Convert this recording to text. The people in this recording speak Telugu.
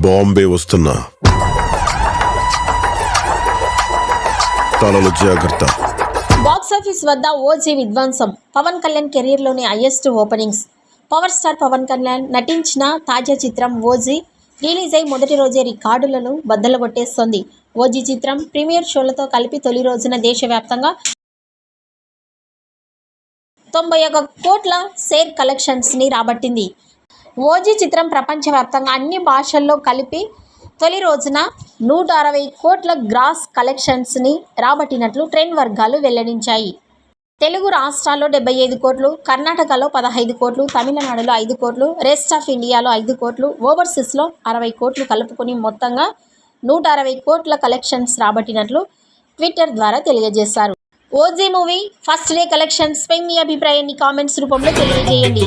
బాంబే వస్తున్నా, తలలు జాగ్రత్త. బాక్సాఫీస్ వద్ద ఓజీ విధ్వంసం. పవన్ కళ్యాణ్ కెరీర్లోని highest openings. Power star Pawan Kalyan నటించిన తాజా చిత్రం ఓజీ రిలీజ్ అయి మొదటి రోజే రికార్డులను బద్దలు కొట్టేస్తోంది. ఓజీ చిత్రం ప్రీమియర్ షోలతో కలిపి తొలి రోజున దేశవ్యాప్తంగా 91 కోట్ల షేర్ కలెక్షన్స్ని రాబట్టింది. ఓజీ చిత్రం ప్రపంచవ్యాప్తంగా అన్ని భాషల్లో కలిపి తొలి రోజున 160 కోట్ల గ్రాస్ కలెక్షన్స్ని రాబట్టినట్లు ట్రెండ్ వర్గాలు వెల్లడించాయి. తెలుగు రాష్ట్రాల్లో 75 కోట్లు, కర్ణాటకలో 15 కోట్లు, తమిళనాడులో 5 కోట్లు, రెస్ట్ ఆఫ్ ఇండియాలో 5 కోట్లు, ఓవర్సీస్లో 60 కోట్లు కలుపుకుని మొత్తంగా 160 కోట్ల కలెక్షన్స్ రాబట్టినట్లు ట్విట్టర్ ద్వారా తెలియజేశారు. OG movie first day collections పై మీ అభిప్రాయాన్ని కామెంట్స్ రూపంలో తెలియజేయండి.